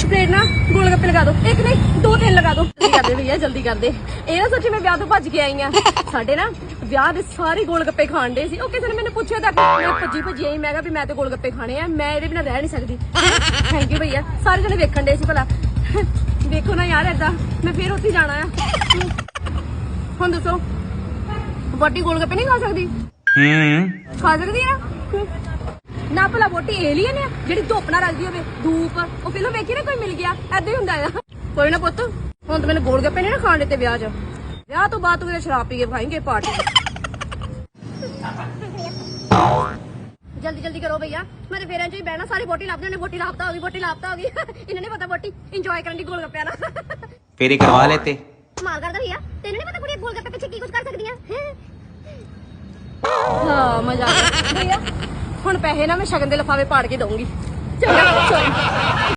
Plate ਨਾ ਗੋਲ ਗੱਪੇ ਲਗਾ ਦਿਓ, ਇੱਕ ਨਹੀਂ 2-3 ਲਗਾ ਦਿਓ। ਜਲਦੀ ਕਰਦੇ ਭਈਆ, ਜਲਦੀ ਕਰਦੇ। ਇਹ ਨਾ ਸੋਚੀ ਮੈਂ ਵਿਆਹ ਤੋਂ ਭੱਜ ਕੇ ਆਈ ਆ। ਸਾਡੇ ਨਾ ਵਿਆਹ ਦੇ ਸਾਰੇ ਗੋਲ ਗੱਪੇ ਖਾਣ ਦੇ ਸੀ। ਉਹ ਕਿਸੇ ਨੇ ਮੈਨੂੰ ਪੁੱਛਿਆ ਤਾਂ ਮੈਂ ਭੱਜੀ ਆਈ। ਮੈਂ ਕਿਹਾ ਵੀ ਮੈਂ ਤੇ ਗੋਲ ਗੱਪੇ ਖਾਣੇ ਆ, ਮੈਂ ਇਹਦੇ ਬਿਨਾਂ ਰਹਿ ਨਹੀਂ ਸਕਦੀ। ਥੈਂਕ ਯੂ ਭਈਆ। ਸਾਰੇ ਜਣੇ ਵੇਖਣ ਦੇ ਸੀ ਭਲਾ। ਵੇਖੋ ਨਾ ਯਾਰ, ਏਦਾਂ ਮੈਂ ਫੇਰ ਉੱਥੇ ਜਾਣਾ ਆ। ਹੁਣ ਦੱਸੋ, ਵੋਟੀ ਗੋਲ ਗੱਪੇ ਨਹੀਂ ਖਾ ਸਕਦੀ? ਖਾ ਸਕਦੀ ਆ ਨਾ। ਭਲਾ ਵੋਟੀ ਏਲੀਅਨ ਆ ਜਿਹੜੀ ਧੁੱਪ ਨਾ ਰੱਜਦੀ ਹੋਵੇ? ਧੂਪ ਉਹ ਫਿਲਮ ਵੇਖੀ ਨਾ, ਕੋਈ ਮਿਲ ਗਿਆ, ਏਦਾਂ ਹੀ ਹੁੰਦਾ ਆ। ਕੋਈ ਨਾ ਪੁੱਤ, ਹੁਣ ਤਾਂ ਮੈਨੂੰ ਗੋਲ ਗੱਪੇ ਨਹੀਂ ਨਾ ਖਾਣ ਦਿੱਤੇ ਵਿਆਹ 'ਚ। ਵਿਆਹ ਤੋਂ ਬਾਅਦ ਤੂੰ ਸ਼ਰਾਬ ਪੀ ਕੇ ਖਾਏਂਗੇ ਪਾਰਟੀ। ਜਲਦੀ ਜਲਦੀ ਕਰੋ ਭਈਆ, ਮੈਂ ਤੇ ਫੇਰਾਂ 'ਚ ਹੀ ਬਹਿਣਾ। ਸਾਰੀ ਵੋਟੀ ਲੱਭਦੇ ਨੇ, ਵੋਟੀ ਲਾਪਤਾ ਹੋ ਗਈ, ਵੋਟੀ ਲਾਪਤਾ ਹੋ ਗਈ। ਇਹਨਾਂ ਨੇ ਪਤਾ ਵੋਟੀ ਇੰਜੋਏ ਕਰਨ ਦੀ ਗੋਲ ਗੱਪਿਆਂ ਨਾਲ। ਫੇਰੇ ਕਰਵਾ ਲੈਤੇ। ਮਾਲ ਕਰਦਾ ਭਈਆ, ਤੈਨੂੰ ਨਹੀਂ ਪਤਾ ਕੁੜੀ ਗੋਲ ਗੱਪੇ ਪਿੱਛੇ ਕੀ ਕੁਝ ਕਰ ਸਕਦੀਆਂ। ਹਾਂ ਮਜ਼ਾ ਆ ਗਿਆ ਭਈਆ। ਹੁਣ ਪੈਸੇ ਨਾ ਮੈਂ ਸ਼ਗਨ ਦੇ ਲਿਫਾਫੇ ਪਾੜ ਕੇ ਦਊਂਗੀ। ਚੰਗਾ।